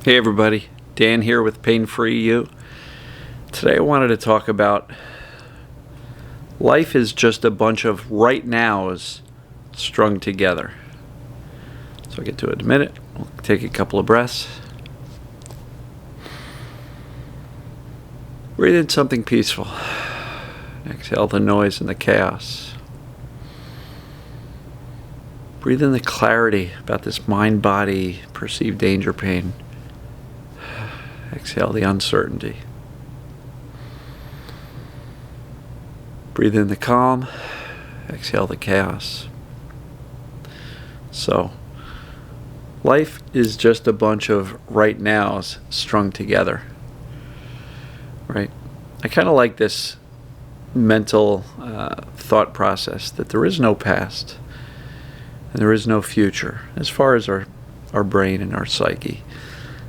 Hey everybody, Dan here with Pain Free You. Today I wanted to talk about life is just a bunch of right nows strung together. So I'll get to it in a minute. We'll take a couple of breaths. Breathe in something peaceful. Exhale the noise and the chaos. Breathe in the clarity about this mind-body perceived danger pain. Exhale the uncertainty. Breathe in the calm. Exhale the chaos. So, life is just a bunch of right nows strung together. Right? I kind of like this mental thought process that there is no past and there is no future as far as our brain and our psyche.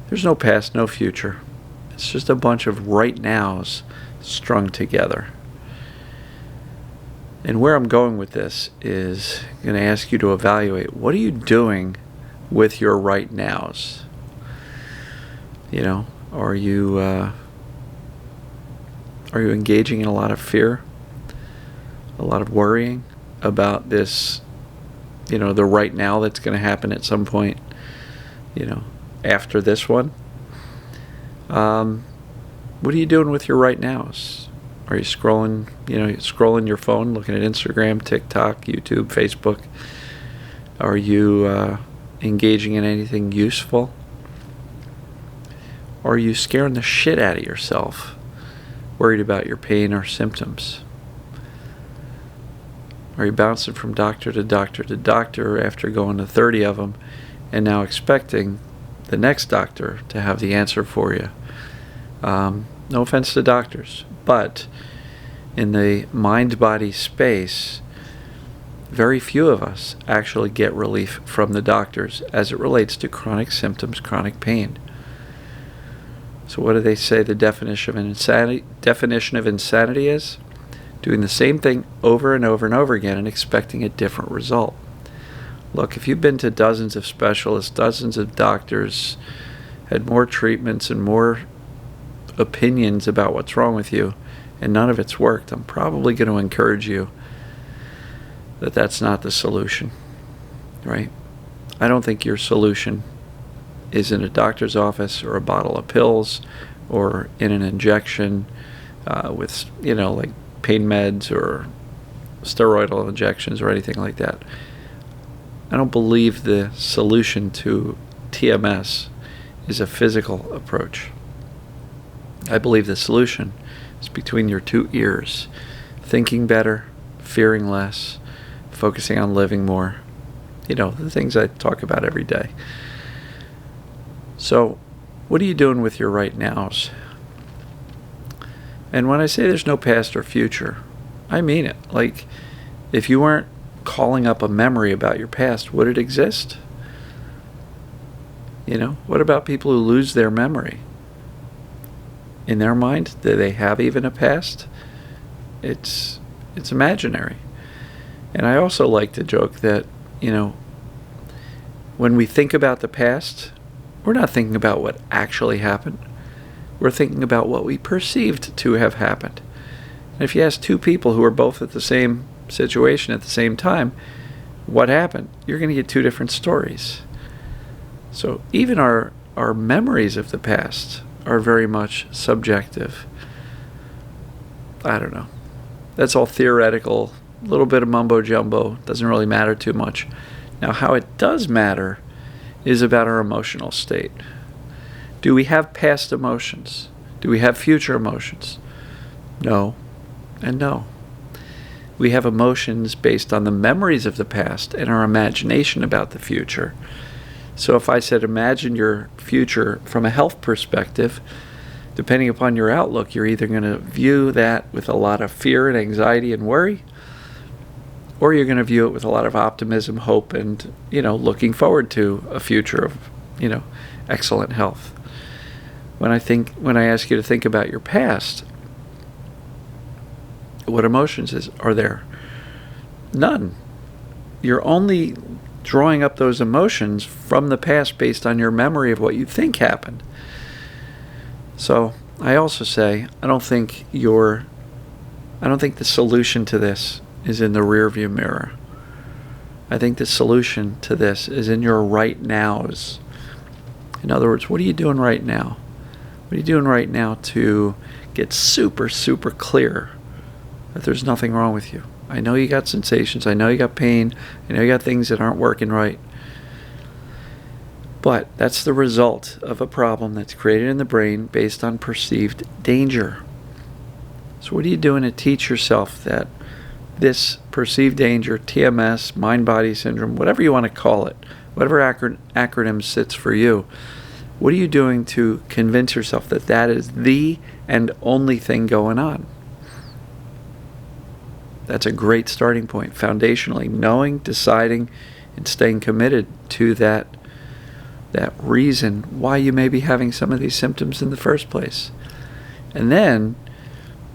There's no past, no future. It's just a bunch of right nows strung together. And where I'm going with this is I'm going to ask you to evaluate, what are you doing with your right nows? Are you engaging in a lot of fear, a lot of worrying about this, the right now that's going to happen at some point, after this one? What are you doing with your right nows? Are you scrolling your phone, looking at Instagram, TikTok, YouTube, Facebook? Are you engaging in anything useful? Or are you scaring the shit out of yourself, worried about your pain or symptoms? Are you bouncing from doctor to doctor to doctor after going to 30 of them and now expecting the next doctor to have the answer for you? No offense to doctors, but in the mind-body space, very few of us actually get relief from the doctors as it relates to chronic symptoms, chronic pain. So what do they say the definition of insanity is? Doing the same thing over and over and over again and expecting a different result. Look, if you've been to dozens of specialists, dozens of doctors, had more treatments and more opinions about what's wrong with you, and none of it's worked, I'm probably going to encourage you that that's not the solution, right? I don't think your solution is in a doctor's office or a bottle of pills or in an injection with, like pain meds or steroidal injections or anything like that. I don't believe the solution to TMS is a physical approach. I believe the solution is between your two ears. Thinking better, fearing less, focusing on living more. The things I talk about every day. So, what are you doing with your right nows? And when I say there's no past or future, I mean it. Like, if you weren't calling up a memory about your past, would it exist? What about people who lose their memory? In their mind, do they have even a past? It's imaginary. And I also like to joke that, when we think about the past, we're not thinking about what actually happened. We're thinking about what we perceived to have happened. And if you ask two people who are both at the same situation at the same time, what happened? You're going to get two different stories. So even our memories of the past are very much subjective. I don't know. That's all theoretical, a little bit of mumbo jumbo, doesn't really matter too much. Now, how it does matter is about our emotional state. Do we have past emotions? Do we have future emotions? No, and no. We have emotions based on the memories of the past and our imagination about the future. So if I said imagine your future from a health perspective, depending upon your outlook, you're either going to view that with a lot of fear and anxiety and worry, or you're going to view it with a lot of optimism, hope, and, looking forward to a future of, excellent health. When I ask you to think about your past, what emotions are there? None. You're only drawing up those emotions from the past based on your memory of what you think happened. So I also say, I don't think the solution to this is in the rearview mirror. I think the solution to this is in your right nows. In other words, what are you doing right now? What are you doing right now to get super, super clear that there's nothing wrong with you? I know you got sensations. I know you got pain. I know you got things that aren't working right. But that's the result of a problem that's created in the brain based on perceived danger. So what are you doing to teach yourself that this perceived danger, TMS, mind-body syndrome, whatever you want to call it, whatever acronym sits for you, what are you doing to convince yourself that that is the and only thing going on? That's a great starting point, foundationally, knowing, deciding, and staying committed to that reason why you may be having some of these symptoms in the first place. And then,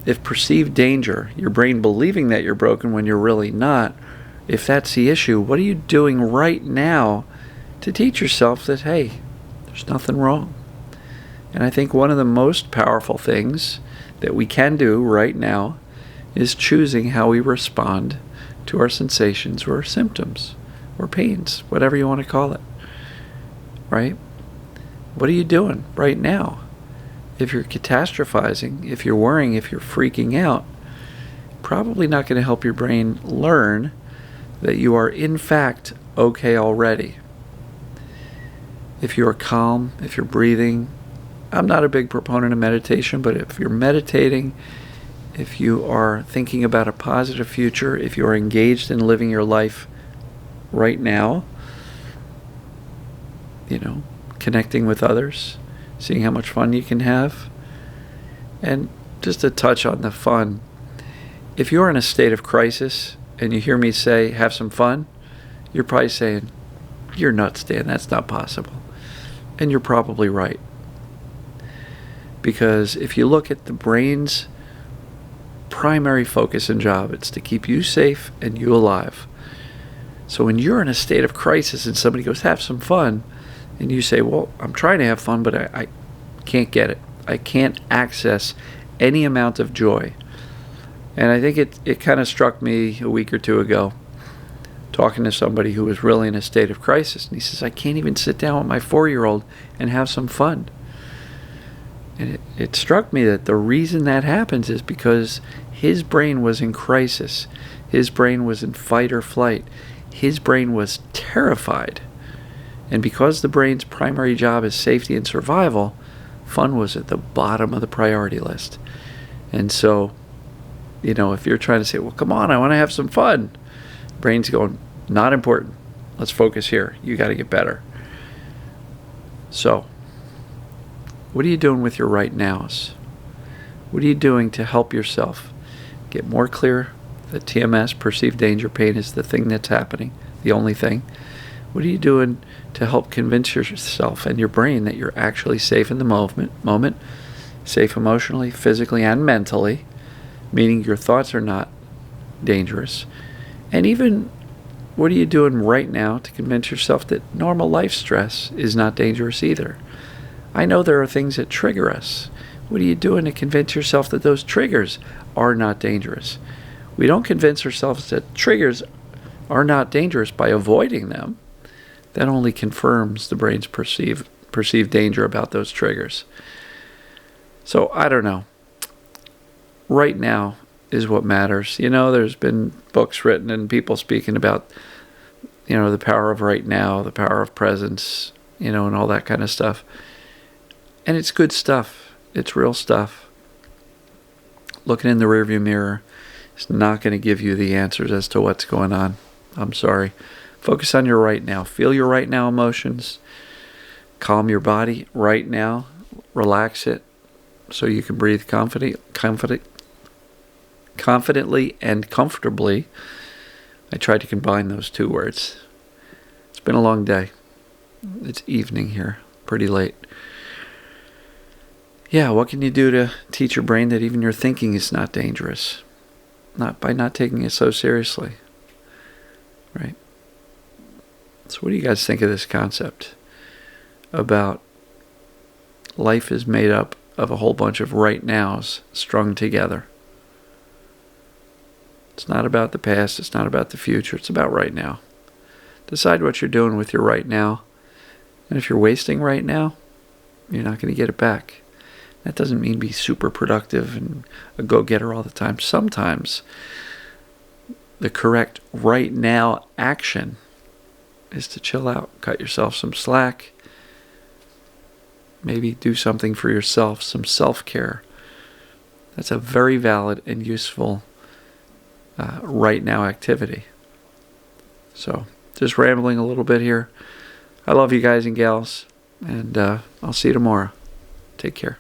if perceived danger, your brain believing that you're broken when you're really not, if that's the issue, what are you doing right now to teach yourself that, hey, there's nothing wrong? And I think one of the most powerful things that we can do right now is choosing how we respond to our sensations or symptoms or pains, whatever you want to call it. Right? What are you doing right now? If you're catastrophizing, if you're worrying, if you're freaking out, probably not going to help your brain learn that you are in fact okay already. If you are calm, if you're breathing, I'm not a big proponent of meditation, but if you're meditating, if you are thinking about a positive future, if you are engaged in living your life right now, connecting with others, seeing how much fun you can have. And just to touch on the fun, if you're in a state of crisis and you hear me say, have some fun, you're probably saying, you're nuts, Dan, that's not possible. And you're probably right. Because if you look at the brain's primary focus and job, it's to keep you safe and you alive. So when you're in a state of crisis and somebody goes, have some fun, and you say, well, I'm trying to have fun, but I can't get it. I can't access any amount of joy. And I think it kind of struck me a week or two ago, talking to somebody who was really in a state of crisis. And he says, I can't even sit down with my 4-year-old and have some fun. And it struck me that the reason that happens is because his brain was in crisis. His brain was in fight or flight. His brain was terrified. And because the brain's primary job is safety and survival, fun was at the bottom of the priority list. And so, if you're trying to say, well, come on, I want to have some fun, brain's going, not important. Let's focus here. You got to get better. So, what are you doing with your right nows? What are you doing to help yourself get more clear that TMS, perceived danger, pain, is the thing that's happening, the only thing? What are you doing to help convince yourself and your brain that you're actually safe in the moment, safe emotionally, physically, and mentally, meaning your thoughts are not dangerous? And even, what are you doing right now to convince yourself that normal life stress is not dangerous either? I know there are things that trigger us. What are you doing to convince yourself that those triggers are not dangerous? We don't convince ourselves that triggers are not dangerous by avoiding them. That only confirms the brain's perceived danger about those triggers. So, I don't know. Right now is what matters. There's been books written and people speaking about, the power of right now, the power of presence, and all that kind of stuff. And it's good stuff. It's real stuff. Looking in the rearview mirror is not going to give you the answers as to what's going on. I'm sorry. Focus on your right now. Feel your right now emotions. Calm your body right now. Relax it so you can breathe confidently and comfortably. I tried to combine those two words. It's been a long day. It's evening here. Pretty late. Yeah, what can you do to teach your brain that even your thinking is not dangerous? Not by not taking it so seriously. Right? So what do you guys think of this concept about life is made up of a whole bunch of right nows strung together? It's not about the past, it's not about the future, it's about right now. Decide what you're doing with your right now. And if you're wasting right now, you're not going to get it back. That doesn't mean be super productive and a go-getter all the time. Sometimes the correct right now action is to chill out, cut yourself some slack, maybe do something for yourself, some self-care. That's a very valid and useful right now activity. So, just rambling a little bit here. I love you guys and gals, and I'll see you tomorrow. Take care.